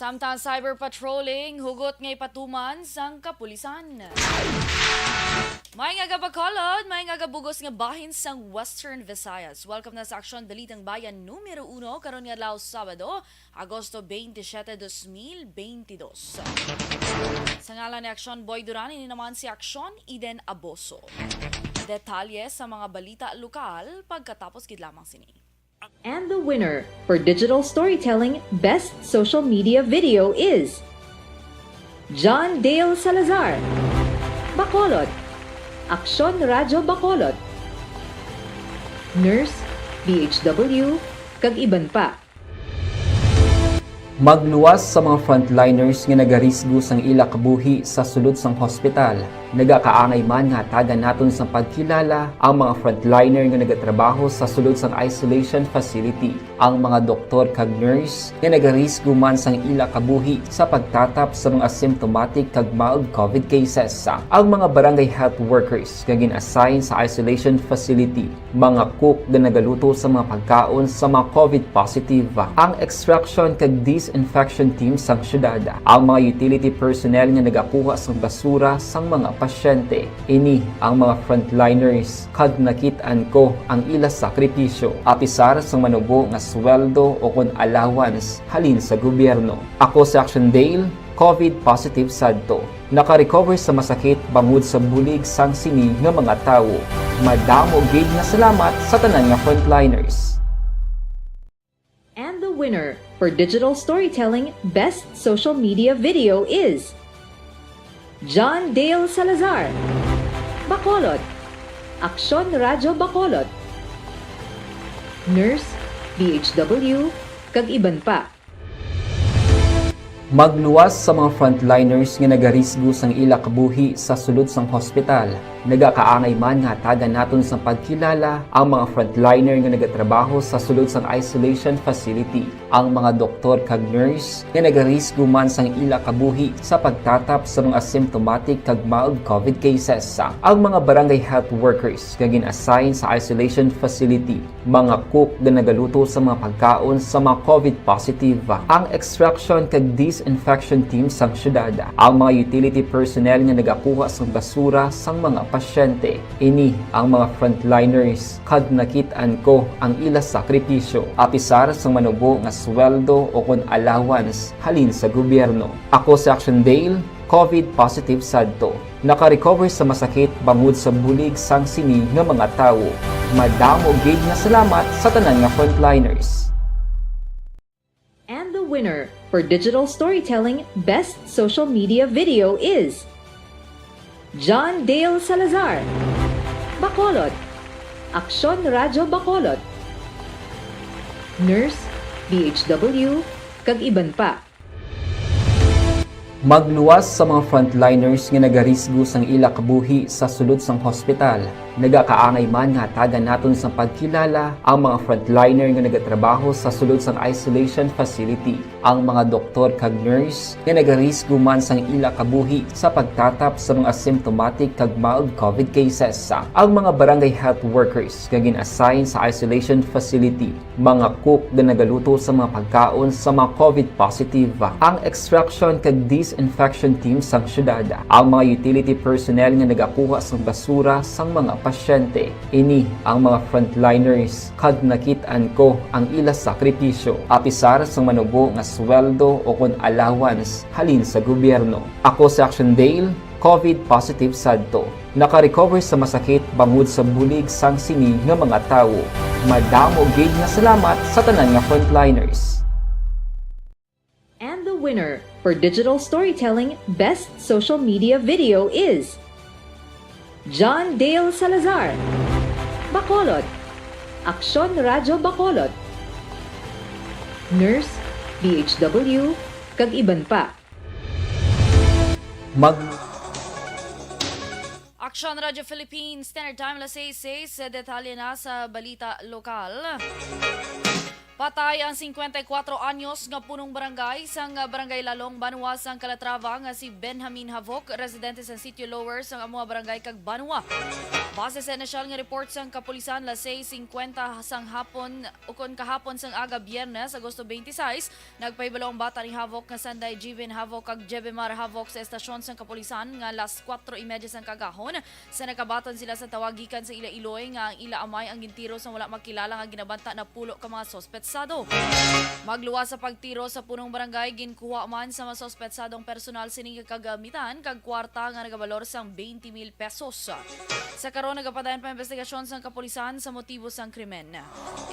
Samtang cyber patrolling, hugot ngay patuman sang kapulisan. May nga Bacolod, may nga bugos nga bahin sang Western Visayas. Welcome na sa Aksyon, Balitang Bayan Numero 1, karon nga adlaw Sabado, Agosto 27, 2022. Sa ngalan ni Aksyon Boy Duran, ini naman si Aksyon Eden Aboso. Detalye sa mga balita lokal pagkatapos gid lamang sini. And the winner for Digital Storytelling Best Social Media Video is John Dale Salazar, Bacolod, Aksyon Radyo Bacolod, Nurse, BHW, kag iban pa. Magluwas sa mga frontliners nga nagarisgo sang ila kabuhi sa sulod sang hospital. Nagakaangay man nga tagan naton sa pagkilala ang mga frontliner nga nagatrabaho sa sulod sang isolation facility. Ang mga doktor kag nurse nga nagarisgo man sang ila kabuhi sa pagtatap sa mga asymptomatic kag mild COVID cases. Ang mga barangay health workers nga gin-assign sa isolation facility, mga cook nga nagaluto sa mga pagkaon sa mga COVID positive, ang extraction kag disinfection team sang syudad, ang mga utility personnel nga nagakuha sang basura sang mga pasyente. Ini ang mga frontliners kag nakit-an ko ang ila sakripisyo apisar sang manubo nga sweldo o kon allowance halin sa gobyerno. Ako si Aksyon Dale, COVID positive sadto. Naka-recover sa masakit bangod sa bulig sang sini nga mga tawo. Madamo gid nga salamat sa tanan nga frontliners. And the winner for Digital Storytelling Best Social Media Video is John Dale Salazar, Bacolod, Aksyon Radyo Bacolod, Nurse, BHW, kag iban pa. Magluwas sa mga frontliners nga nagarisgo sang ila kabuhi sa sulod sang hospital. Nagakaangay man nga tagan naton sa pagkilala ang mga frontliner nga nagatrabaho sa sulod sang isolation facility. Ang mga doktor kag nurse nga nagarisgo man sang ila kabuhi sa pagtatap sa mga asymptomatic kag mild COVID cases. Ang mga barangay health workers nga gin-assign sa isolation facility, mga cook nga nagaluto sa mga pagkaon sa mga COVID positive, ang extraction kag disinfection team sang syudad, ang mga utility personnel nga nagakuha sang basura sang mga pasyente. Ini ang mga frontliners kag nakit-an ko ang ila sakripisyo apisar sang manubo nga sweldo o kon allowance halin sa gobyerno. Ako si Aksyon Dale, COVID positive sadto. Naka-recover sa masakit bangod sa bulig sang sini nga mga tawo. Madamo gid nga salamat sa tanan nga frontliners. And the winner for Digital Storytelling Best Social Media Video is John Dale Salazar, Bacolod, Aksyon Radyo Bacolod, Nurse, BHW, kag iban pa. Magluwas sa mga frontliners nga nagarisgo sang ila kabuhi sa sulod sang hospital. Nagakaangay man nga tagan naton sa pagkilala ang mga frontliner nga nagatrabaho sa sulod sang isolation facility, ang mga doktor kag nurse nga nagarisgo man sang ila kabuhi sa pagtatap sa mga asymptomatic kag mild COVID cases. Ang mga barangay health workers nga gin-assign sa isolation facility, mga cook nga nagaluto sa mga pagkaon sa mga COVID positive, ang extraction kag disinfection team sang syudad, ang mga utility personnel nga nagakuha sang basura sang mga pasyente. Ini ang mga frontliners kag nakit-an ko ang ila sakripisyo apisar sang manubo nga sweldo o kon allowance halin sa gobyerno. Ako si Aksyon Dale, COVID positive sadto. Naka-recover sa masakit bangod sa bulig sang sini nga mga tawo. Madamo gid nga salamat sa tanan nga frontliners. And the winner for Digital Storytelling Best Social Media Video is John Dale Salazar, Bacolod, Aksyon Radyo Bacolod, Nurse, BHW, kag iban pa. Aksyon Radio Philippines, Standard Time, alas 6:06, detalye na sa balita lokal. Patay ang 54 anyos nga punong barangay sang barangay Lalong, Banwa sang Calatrava nga si Benjamin Havok, residente sa Sitio Lower sang amuha barangay kag Banwa. Base sa inisyal nga report sang kapulisan, las 6:50 sang hapon ukon kahapon sang aga Biyernes, Agosto 26, nagpahibalo ang bata ni Havok nga sanday Jibin Havok kag Jebemar Havok sa estasyon sang kapulisan nga las 4:30 sang kagahon. Sa nakabaton sila sa tawagikan sa ila Iloy nga ang ila amay ang gintiro sang wala makilala nga ginabanta na pulo ka mga sospetsado. Magluwas sa pagtiro sa punong barangay, ginkuha man sa mga sospetsadong personal sining kagamitan kag kwarta nga nagabalor sang 20,000 pesos. Sa karon nagapadayon pa investigasyon sang kapulisan sa motibo sang krimen.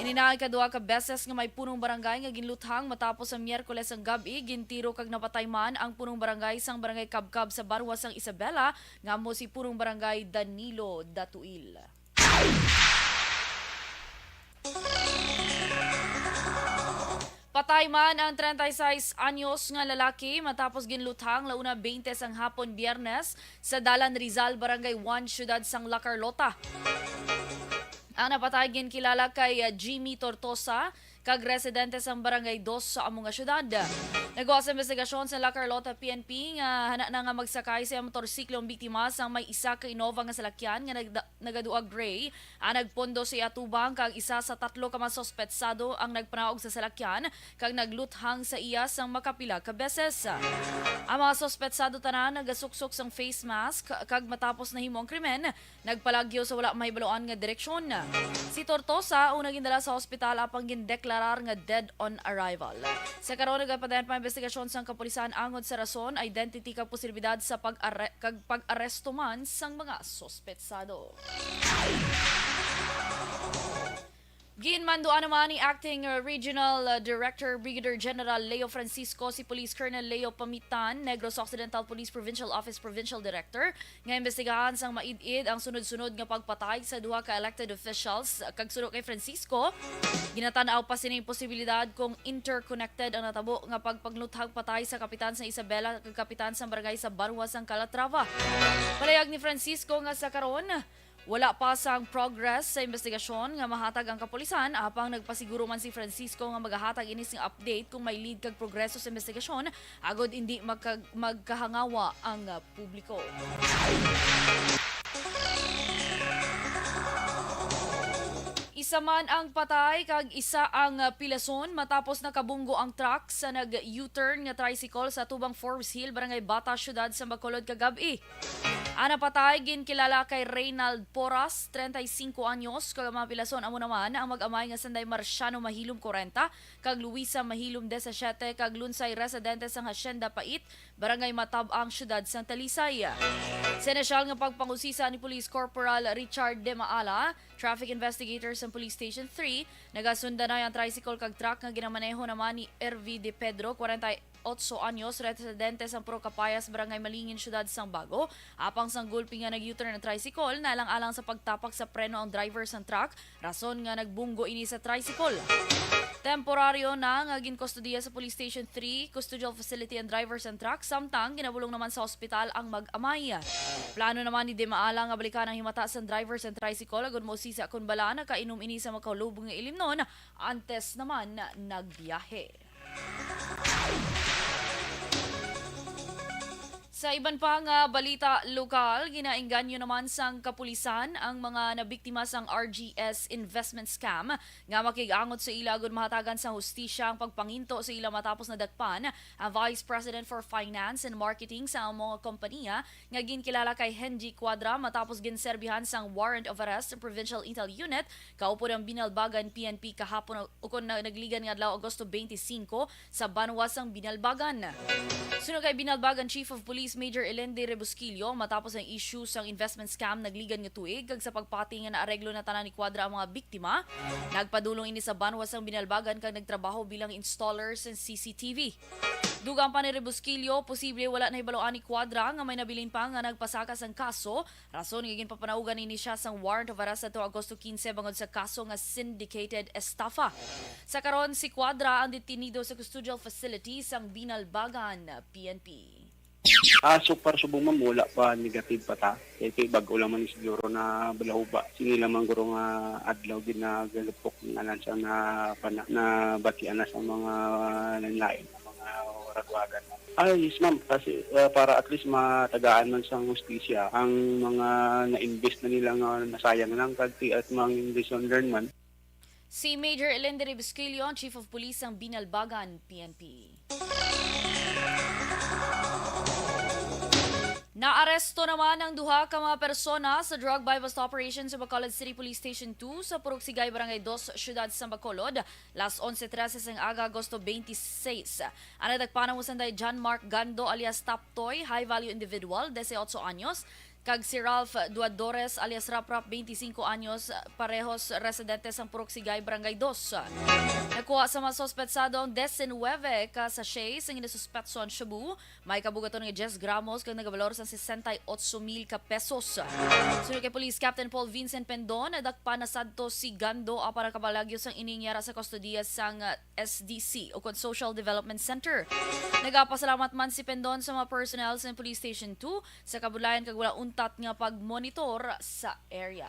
Ininaay kadua ka beses nga may punong barangay nga ginluthang matapos sa Miyerkules ang gabi, gintiro kag napatay man ang punong barangay sang barangay Kabkab sa Barwa sang Isabela nga mo si punong barangay Danilo Datuil. Patay man ang 36 anyos nga lalaki matapos ginluthang launa 20 sang hapon Biyernes sa Dalan Rizal, Barangay 1, Syudad sang La Carlota. Ang napatay ginkilala kay Jimmy Tortosa, kag residente sang Barangay 2 sa among nga syudad. Nagawa sa investigasyon sa La Carlota PNP nga hana na nga magsakay sa motorsiklo ang biktima sang may isa ka Innova nga salakyan nga nagaduag gray. Ang nagpondo sa atubang kag isa sa 3 ka mga sospetsado ang nagpanaog sa salakyan kag nagluthang sa iya sang makapila ka beses. Ang mga sospetsado tanan nagasuksok sang face mask kag matapos nahimo ang krimen, nagpalagyo sa wala mahibaloan nga direksyon. Si Tortosa unang gindala sa ospital apang gindeklarar nga dead on arrival. Sa karon nagapadayon pa investigasyon sang kapulisan angod sa rason, identity kag posibilidad sa pag-aresto man sang mga sospetsado. Ginmanduan naman ni Acting Regional Director Brigadier General Leo Francisco si Police Colonel Leo Pamitan, Negros Occidental Police Provincial Office Provincial Director, nga imbestigahan sang maid-id ang sunod-sunod nga pagpatay sa duha ka elected officials. Kag sunod kay Francisco, ginatanaw pa sining posibilidad kung interconnected ang natabo nga pagpagluthang patay sa kapitan sa Isabela kag kapitan sa barangay sa Barwa sang Calatrava. Palayag ni Francisco nga sa karon, wala pa sang progress sa investigasyon nga mahatag ang kapulisan, apang nagpasiguro man si Francisco nga magahatag inis ng update kung may lead kag progreso sa investigasyon agod hindi magkahangawa ang publiko. Isa man ang patay kag isa ang pilason matapos nakabunggo ang truck sa nag-U-turn nga tricycle sa tubang Forbes Hill, Barangay Bata, Syudad sa Bacolod kagabi. Ang napatay ginkilala kay Reynald Porras, 35 anyos, kag mga pilason amo naman ang mag-amay nga sanday Marciano Mahilom 40 kag Luisa Mahilom 17 kag Lunsay residente sang Hacienda Pait, Barangay Matabang, Syudad sang Talisay. Senesyal nga pagpangusisa ni Police Corporal Richard De Maala, traffic investigator sa Police Station 3, nagasunda na ang tricycle kag truck nga ginamaneho naman ni Ervi De Pedro, 48 anyos, residente sa Pro Capayas, Barangay Malingin, Syudad sang Bago. Apang sang gulpi nga nag-U-turn ng tricycle, nalang-alang sa pagtapak sa preno ang driver sang truck, rason nga nagbunggo ini sa tricycle. Temporaryo na nga ginkustudiya sa Police Station 3, custodial facility ang driver sang truck, samtang ginabulong naman sa ospital ang mag-amay. Plano naman ni De Maala nga balikan ang himata sang driver sang tricycle agud mo sisa kun bala na kainom ini sa makaulubong nga ilimnon, antes naman na nagbiyahe. Sa iban pa nga balita lokal, ginaengganyo naman sang kapulisan ang mga nabiktima sang RGS investment scam nga makigangot sa ila agud mahatagan sa hustisya ang pagpanginto sa ila matapos nadakpan ang Vice President for Finance and Marketing sa mga kompanya nga ginkilala kay Henry Quadra matapos ginserbihan sang warrant of arrest sa Provincial Intel Unit kaupo ng Binalbagan PNP kahapon ukon na nagligan nga adlaw Agosto 25 sa Banwa sang Binalbagan. Sunod kay Binalbagan Chief of Police Major Elende Rebusquillo matapos ang issue sang investment scam nagligan nga tuig kag sa pagpati nga naareglo na tanan ni Quadra ang mga biktima, nagpadulong ini sa Banwa sang Binalbagan kag nagtrabaho bilang installer sa CCTV. Dugang pa ni Rebusquillo, posible wala na ibaloan ni Quadra nga may nabilin pa nga nagpasaka sang kaso, rason nga ginpapanaugan ini siya sang warrant of arrest ato Agosto 15 bangod sa kaso nga syndicated estafa. Sa karon si Quadra ang detenido sa custodial facility sang Binalbagan PNP. So para subong ma'am, wala pa negative pa ta. Kaya bago lang man siguro na balahuba. Sige lamang guro nga adlaw din na galupok nga nan siya na batian na sa mga lain-lain na mga ragwagan. Yes ma'am, kasi para at least matagaan man sa hustisya ang mga na-invest na nila nga nasayang ng kagti at mga lesson learned man. Si Major Elender Bisquilio, Chief of Police ng Binalbagan, PNP. Naaresto naman ang duha ka mga persona sa drug buy-bust operation sa Bacolod City Police Station 2 sa Purugsigay, Barangay 2, Syudad San Bacolod, las 11:13 ng aga, Agosto 26. Ang nadagpanan mo sanday John Mark Gando alias Taptoy, high-value individual, 18 anyos, kag si Ralph Duadores alias Raprap, 25 anyos, parehos residente sa Purugsigay, Barangay 2. Nakuha sa mga sospetsado ang 19 ka sachet sa ginasuspetso ang shabu. May kabugaton ng 10 gramos kag nagabalor sa 68,000 ka pesos. Sunod kay Police Captain Paul Vincent Pendon, nadakpa na sadto si Gando para kabalagyo sang iningyara sa kustodiya sang SDC o Social Development Center. Nagapasalamat man si Pendon sa mga personnel sa Police Station 2 sa kabulayan kag wala untat nga pagmonitor sa area.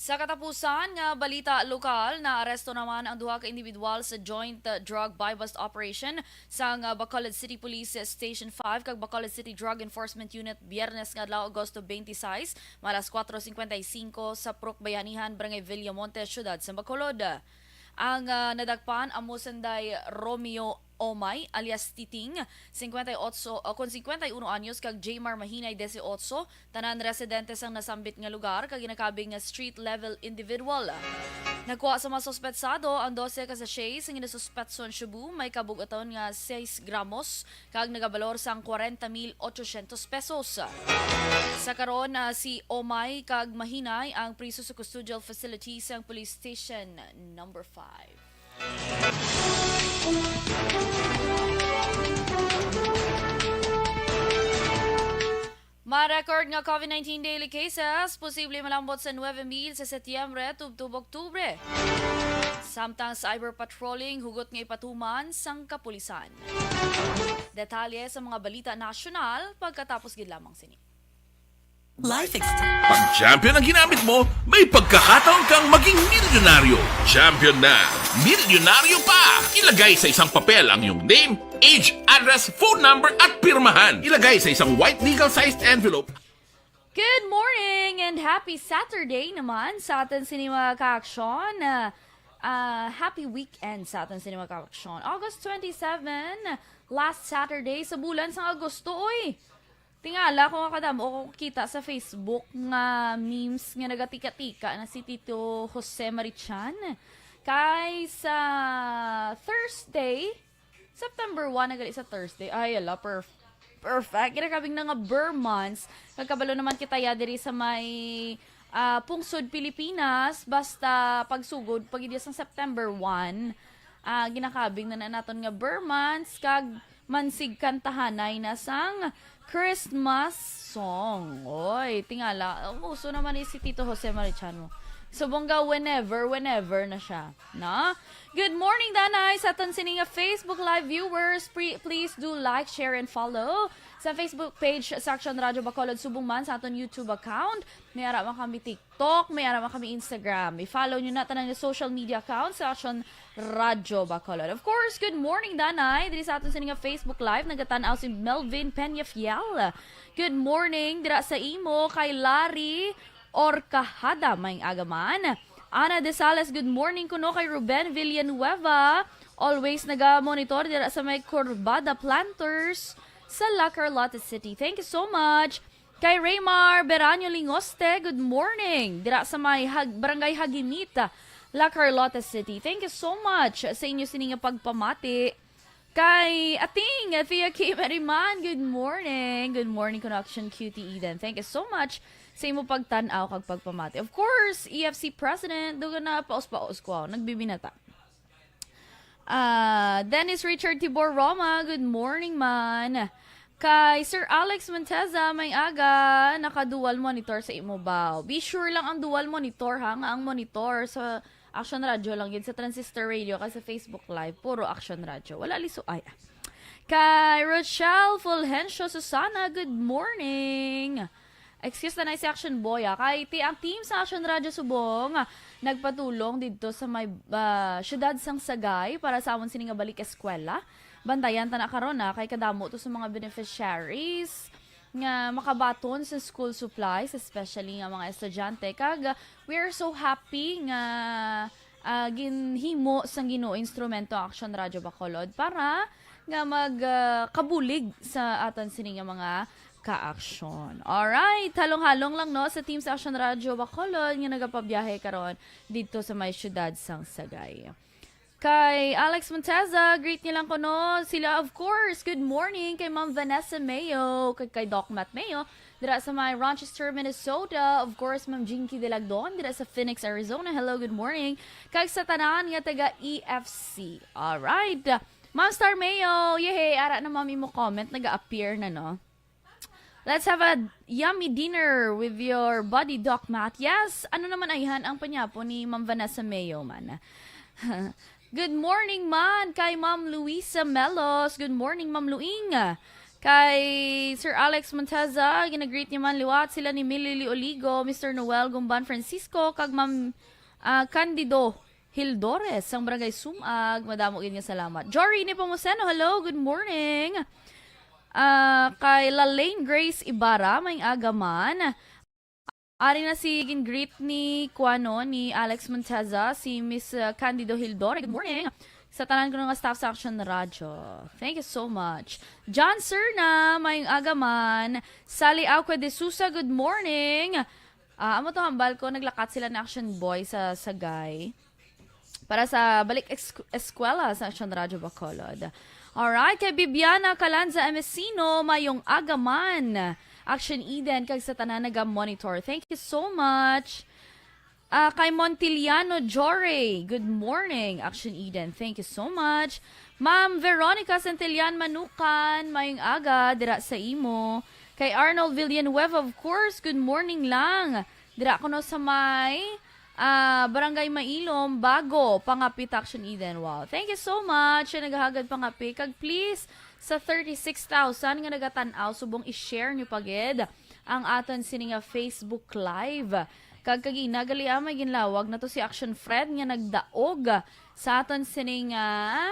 Sa katapusan nga balita lokal, na aresto naman ang duha ka individual sa joint drug buy-bust operation sa Bacolod City Police Station 5 kag Bacolod City Drug Enforcement Unit Biyernes nga adlaw Agosto 26, malas 4:55 sa Prok Bayanihan, Barangay Villamonte, Syudad San Bacolod. Ang nadagpan amo sanday Romeo Omay alias Titing, 51 anyos kag Jmar Mahinay, 18, tanan residente sang nasambit nga lugar kag ginakabing nga street level individual. Nagkuha sa mga sospetsado ang 12 ka sachet sa ginasuspetson shabu, may kabugaton nga 6 gramos kag nagabalor sang 40,800 pesos. Sa karon si Omay kag Mahinay ang priso sa custodial facility sa Police Station number 5. Ma-record nga COVID-19 daily cases, posible malambot sa 9,000 sa Setyembre tubtub Oktubre. Samtang cyber patrolling, hugot nga ipatuman sang kapulisan. Detalye sa mga balita nasyonal pagkatapos gid lamang sini. Pag champion ang ginamit mo, may pagkakataon kang maging milyonaryo. Champion na, milyonaryo pa! Ilagay sa isang papel ang iyong name, age, address, phone number at pirmahan. Ilagay sa isang white legal-sized envelope. Good morning and happy Saturday naman sa atin sini mga ka-aksyon. Happy weekend sa atin sini mga ka-aksyon. August 27, last Saturday sa bulan sa Agosto. Oy! Tingala ko nga kadam o kita sa Facebook nga memes nga nagatika-tika na si Tito Jose Marichan. Kay sa Thursday, September 1 nagali sa Thursday. Ay, ala, perfect. Kinakabing na nga Burmans. Nagkabalo naman kita ya diri sa may Pungsod, Pilipinas. Basta pagsugod, pag sa September 1, ginakabing na naton nga Burmans. Kag mansig kantahanay na sang Christmas song. Oy, tingala. Uso naman si Tito Jose Marichan mo. So, bongga whenever na siya. Na? Good morning, Danay! Sa aton sining Facebook Live viewers, please do like, share, and follow. Sa Facebook page sa Aksyon Radyo Bacolod Subong man, sa aton YouTube account. May araman kami TikTok, may araman kami Instagram. I-follow nyo na tanang social media account sa Aksyon Radyo Bacolod. Of course, good morning, Danay! Diri sa aton sining Facebook Live, nagatanaw si Melvin Peñafiel. Good morning, dira sa imo, kay Larry Orcahada, may agaman. Ana de Salas, good morning kuno kay Ruben Villanueva. Always naga-monitor dira sa may Corbada Planters sa La Carlota City. Thank you so much. Kay Raymar Beranyo Lingoste, good morning. Dira sa may Barangay Hagimita, La Carlota City. Thank you so much sa inyo sining pagpamati. Kay ating Thea K. Mariman, good morning. Good morning, Connection QTE then. Thank you so much sa imo pagtanaw kag pagpamati. Of course, EFC President, dugo na paos-paos ko, nagbibinata. Dennis Richard Tibor Roma, good morning man. Kay Sir Alex Monteza, may aga, naka-dual monitor sa imo ba? Be sure lang ang dual monitor ha, nga ang monitor sa Aksyon Radio lang yun, sa Transistor Radio, kasi sa Facebook Live, puro Aksyon Radio. Wala liso, ay. Kay Rochelle Fulgencio Susana, good morning. Excuse na si Action Boy. Kay ang team sa Action Radio Subong, nagpatulong dito sa may syudad sang Sagay para sa amon sini nga balik eskwela. Bantayan ta na karon kay kadamo to sa mga beneficiaries nga makabaton sa school supplies, especially nga mga estudyante. Kag we are so happy nga ginhimo sang Ginoo instrumento Action Radio Bacolod para nga magkabulig sa atan sini nga mga ka-aksyon. Alright, halong-halong lang no sa team sa Action Radio Bacolod nga nagapabiyahe karon dito sa may syudad sang Sagay. Kay Alex Monteza, greet nilang ko no. Sila of course, good morning kay Ma'am Vanessa Mayo, kay Doc Matt Mayo, dira sa may Rochester, Minnesota. Of course, Ma'am Jinky Delagdon, dira sa Phoenix, Arizona. Hello, good morning. Kay sa tanan nga taga EFC. Alright. Ma'am Star Mayo, yehey, ara na mami mo comment, nag-appear na no. Let's have a yummy dinner with your buddy Doc Matt. Yes, ano naman ayhan ang panyapo ni Ma'am Vanessa Mayo man. Good morning man kay Ma'am Luisa Melos. Good morning Ma'am Luing. Kay Sir Alex Monteza, ginagreet niya man liwat sila ni Millie Oligo, Mr. Noel Gumban Francisco, kag Ma'am Candido Hildores, ang barangay Sumag. Madamo gid nga salamat. Jory ni Pomoseno, hello, good morning. Kay Lalaine Grace Ibarra, may agaman. Ari na si greet ni Kuano, ni Alex Monteza, si Miss Candido Hildor. Good morning. Sa tanan ko ng staff sa Action Radio. Thank you so much. John Serna, may agaman. Sally Auque de Sousa, good morning. Amo to hambal ko, naglakat sila na Action Boy sa Sagay para sa balik eskwela sa Action Radio Bacolod. Alright, kay Bibiana Calanza Emesino, mayong agaman. Action Eden, kag sa tanan naga-monitor. Thank you so much. Kay Montiliano Jore, good morning. Action Eden, thank you so much. Ma'am Veronica Santillan Manukan, mayong aga, dira sa imo. Kay Arnold Villanueva, of course, good morning lang. Dira ko no sa may Barangay Mailom, Bago, Pangapit, Action Eden. Wow. Thank you so much. Naghahagad Pangapit. Kag please, sa 36,000 nga nagatanaw, subong i-share nyo pagid ang aton sini nga Facebook Live. Kag kagina, gali may ginlawag na to si Action Fred nga nagdaog sa aton sini nga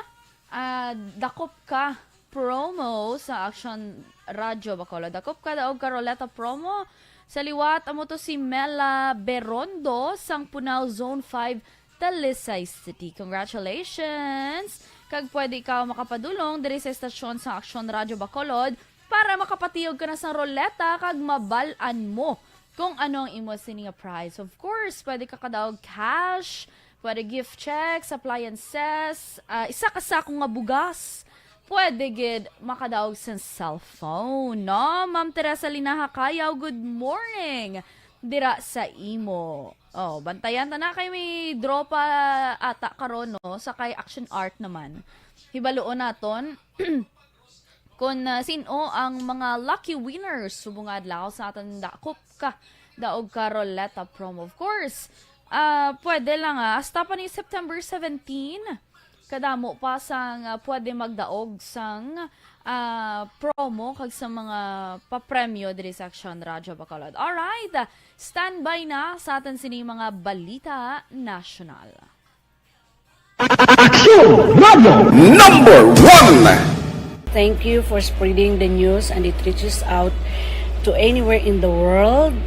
dakop ka promo sa Action Radio Bacolod. Dakop ka daog ka roleta promo. Sa liwat, amo to si Mela Berondo, sang Punao Zone 5, Talisay City. Congratulations! Kag pwede ikaw makapadulong diri sa estasyon sa Action Radio Bacolod para makapatiyog ka na sa roleta kag mabalan mo kung ano ang imo sini nga prize. Of course, pwede ka kadaog cash, pwede gift checks, appliances, isa ka sakong nga bugas. Pwede gid makadaog sa cellphone, no? Ma'am Teresa Linaha Kayaw, good morning. Dira sa imo. Oh, bantayan ta na kay may draw pa ata karon no sa kay Action Art naman. Hibaluon naton kung sino ang mga lucky winners subong adlaw sa aton dakop ka daog ka roleta promo. Of course, pwede lang hasta pa ni September 17. Kadamo pa sang pwede magdaog sang promo kag sa mga papremyo diri sa Action Radio Bacolod. Alright, standby na sa atin sini mga balita national. Aksyon Radio #1. Thank you for spreading the news and it reaches out to anywhere in the world.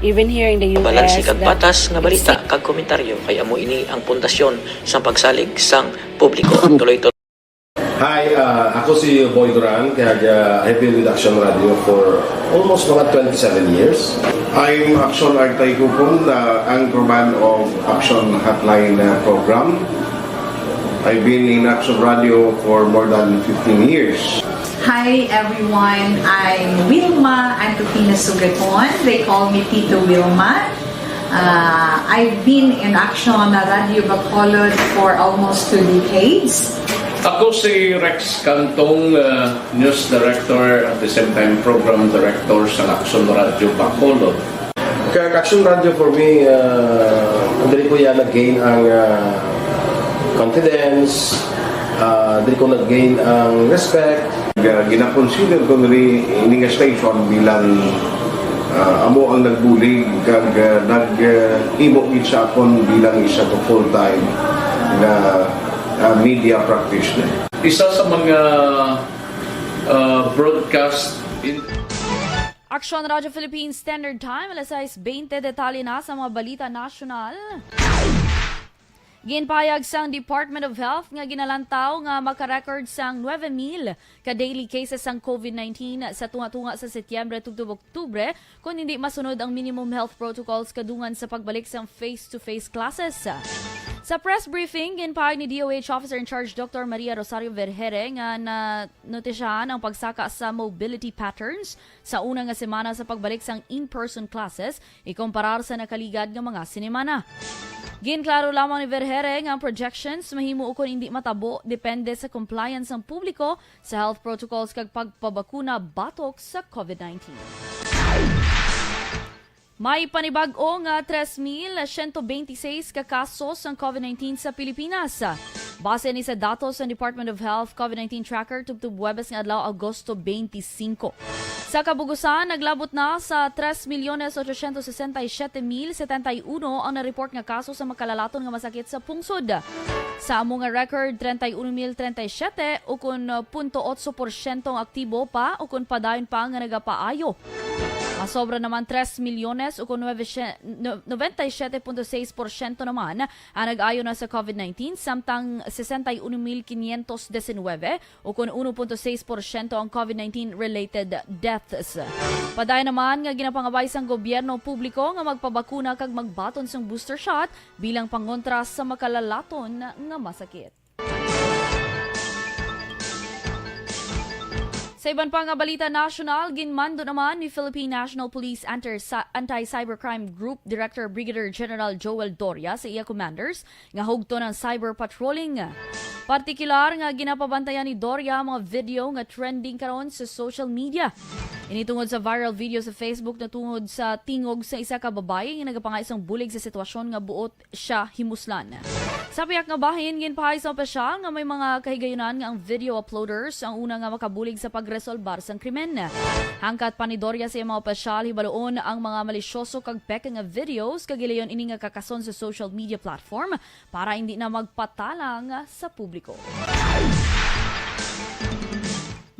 Even here in the US. Balansi kag patas nga balita kag komentaryo kay amo ini ang pundasyon sa pagsalig sang publiko. Tuloy to. Hi, ako si Boy Duran, kaya I've been with Action Radio for almost mga 27 years. I'm Action Artay Kupon, anchorman of Action Hotline program. I've been in Action Radio for more than 15 years. Hi everyone, I'm Wilma Antofina Sugaton. They call me Tito Wilma. I've been in Action Radio Bacolod for almost 2 decades. Ako si Rex Cantong, News Director at the same time Program Director sa Action Radio Bacolod. Kaya Action Radio for me, andali ko yan nag-gain ang confidence, Dili ko nag-gain ang respect. Gina-consider ko ini nga station bilang amo ang nagbulig kag nag-himo gid siya akon bilang isa to full-time na media practitioner. Isa sa mga broadcast in Aksyon Radio Philippines Standard Time, alas 6:20, detalye na sa mga balita nasyonal. Ginpayag sang Department of Health nga ginalantaw nga makarecord sang 9,000 ka daily cases sang COVID-19 sa tunga-tunga sa Setyembre tugtub Oktubre kung hindi masunod ang minimum health protocols kadungan sa pagbalik sang face-to-face classes. Sa press briefing, ginpayag ni DOH Officer in Charge Dr. Maria Rosario Vergere nga notisyahan ang pagsaka sa mobility patterns sa una nga semana sa pagbalik sang in-person classes ikumparar sa nakaligad nga mga sinemana. Ginklaro lamang ni Vergere nga ang projections mahimo ukon hindi matabo depende sa compliance ng publiko sa health protocols kag pagpabakuna batok sa COVID-19. May panibag-o nga 3,126 ka kasos ng COVID-19 sa Pilipinas. Base ni sa datos ng Department of Health COVID-19 Tracker tubtub Huwebes nga adlaw Agosto 25. Sa kabugusan, naglabot na sa 3,867,071 ang na-report nga kaso sa makalalaton nga masakit sa pungsod. Sa amo nga record, 31,037 ukon 0.8% ang aktibo pa ukon padayon pa nga nagapaayo. Masobra naman 3 milyones ukon 97.6% naman ang nag-ayo na sa COVID-19 samtang 61,519 ukon 1.6% ang COVID-19 related deaths. Paday naman nga ginapangabay sang gobyerno publiko nga magpabakuna kag magbaton sang booster shot bilang pangontra sa makalalaton nga masakit. Sa iban pa nga balita national, ginmando naman ni Philippine National Police Anti-Cybercrime Group Director Brigadier General Joel Doria sa iya commanders nga hugto ng cyber patrolling. Partikular nga ginapabantayan ni Doria ang mga video nga trending karon sa social media. Initungod sa viral video sa Facebook na tungod sa tingog sa isa ka babae nga nagapangaisang bulig sa sitwasyon nga buot siya himuslan. Sa piyak nga bahin, ginpahay sa opisyal nga may mga kahigayunan nga ang video uploaders ang una nga makabulig sa pagresolbar sang krimen. Hangkat pa ni Doria sa mga opisyal, hibaloon ang mga malisyoso kag peke nga videos kagilayon ini nga kakason sa social media platform para hindi na magpatalang sa publiko.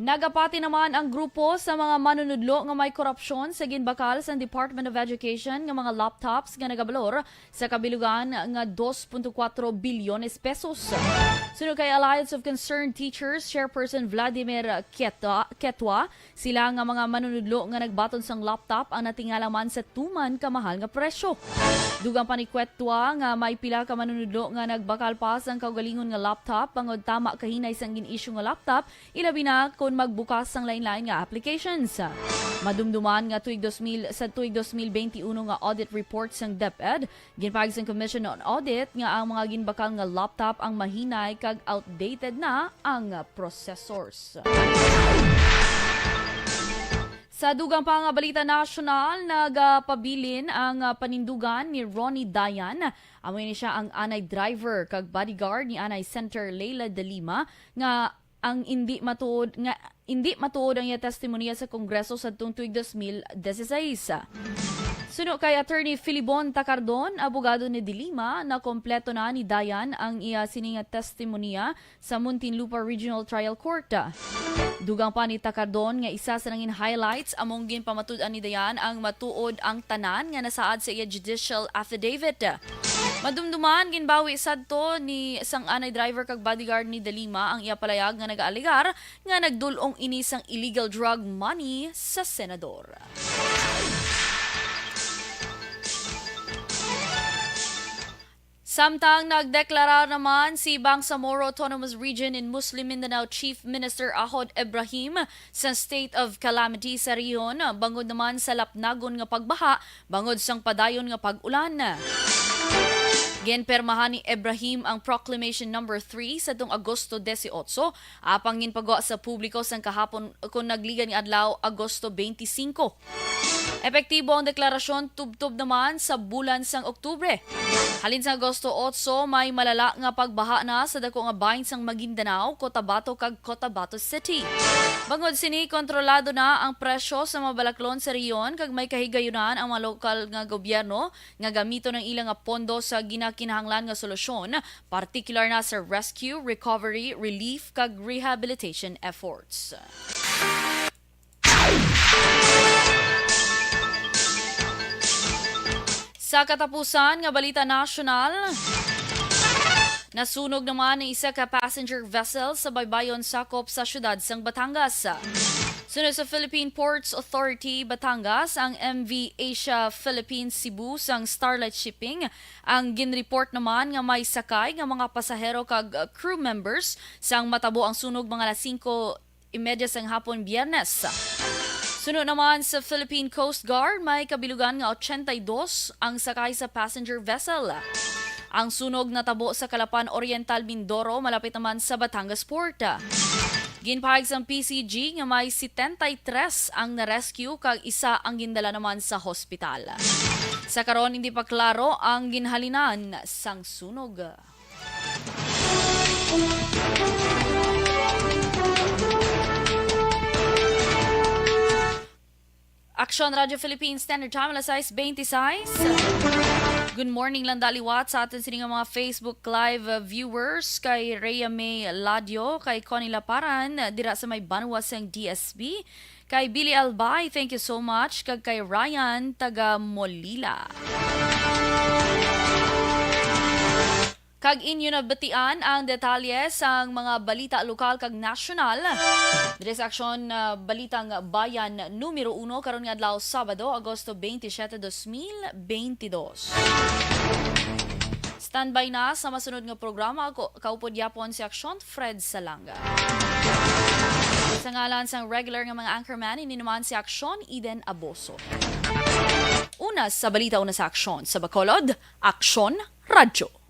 Nagapati naman ang grupo sa mga manunudlo nga may korupsyon sa ginbakal sa Department of Education nga mga laptops nga nagabalor sa kabilugan nga 2.4 bilyones pesos. Sunod kay Alliance of Concerned Teachers Chairperson Vladimir Ketwa, sila nga mga manunudlo nga nagbaton sang laptop ang natingalaman sa tuman kamahal nga presyo. Dugang pa ni Ketwa nga may pila ka manunudlo nga nagbakal pa sang kaugalingon nga laptop bangod tama kahinay sang gin-issue nga laptop ilabi na kung magbukas sang lain-lain nga applications. Madumduman nga tuig 2021 nga audit report sang DepEd, ginpahig sang Commission on Audit nga ang mga ginbakal nga laptop ang mahinay kag outdated na ang processors. Sa dugang pa nga balita nasyonal, nagpabilin ang panindugan ni Ronnie Dayan. Amoy ni siya ang anay driver kag bodyguard ni anay Center Leila de Lima nga ang hindi matuod ang iya testimonya sa Kongreso sa tuig 2016. Suno kay Attorney Filibon Tacardon, abogado ni Dilima, na kompleto na ni Dayan ang iya sininga testimonya sa Muntinlupa Regional Trial Court. Dugang pa ni Tacardon nga isa sa nangin highlights among ginpamatud-an ni Dayan ang matuod ang tanan nga nasaad sa iya judicial affidavit. Madumduman, ginbawi sadto ni sang anay driver kag bodyguard ni Dalima ang iya palayag nga nagaaligar nga nagdulong ini sang illegal drug money sa senador. Samtang nagdeklara naman si Bangsamoro Autonomous Region in Muslim Mindanao Chief Minister Ahod Ibrahim sa state of calamity sa riyon, bangod naman sa lapnagon nga pagbaha, bangod sang padayon nga pag-ulan. Ginpermahan ni Ibrahim ang Proclamation number 3 sa tung Agosto 18. Apang ginpagawa sa publiko sang kahapon kung nagligan ni adlaw Agosto 25. Epektibo ang deklarasyon tubtob naman sa bulan sang Oktubre. Halin sa Agosto 8, may malala nga pagbaha na sa dako nga bahin sang Maguindanao, Cotabato kag Cotabato City. Bangod sini, kontrolado na ang presyo sa mga balaklon sa riyon kag may kahigayunan ang mga lokal nga gobyerno nga gamito ng ilang nga pondo sa ginakinahanglan nga solusyon, partikular na sa rescue, recovery, relief kag rehabilitation efforts. Sa katapusan nga balita nasyonal, nasunog naman ang isa ka passenger vessel sa baybayon sakop sa syudad sang Batangas. Sunod sa Philippine Ports Authority Batangas, ang MV Asia Philippines Cebu sang Starlight Shipping ang ginreport naman nga may sakay nga mga pasahero kag crew members sang matabo ang sunog mga alas 5:30 sang hapon Biyernes. Sunod naman sa Philippine Coast Guard, may kabilugan nga 82 ang sakay sa passenger vessel. Ang sunog natabo sa Calapan Oriental, Mindoro, malapit naman sa Batangas Port. Ginpahayag sa PCG nga may 73 ang na-rescue kag isa ang gindala naman sa hospital. Sa karon hindi pa klaro ang ginhalinan sang sunog. Aksyon Radio Philippines Standard Time, alas 6:26. Good morning lang daliwat sa atin sining mga Facebook Live viewers, kay Rhea May Ladio, kay Connie Laparan, dira sa may Banwas ang DSB, kay Billy Albay, thank you so much, kag kay Ryan taga Molila. Kag inyo na batian ang detalye sa mga balita lokal kag nasyonal. Diri sa Aksyon Balitang Bayan Numero 1 karon nga adlaw Sabado, Agosto 27, 2022. Standby na sa masunod nga programa. Kaupod yapon si Aksyon Fred Salanga. Sa ngalan sang regular nga mga anchorman, ininuman si Aksyon Eden Aboso. Una sa balita, una sa Aksyon sa Bacolod, Aksyon Radyo.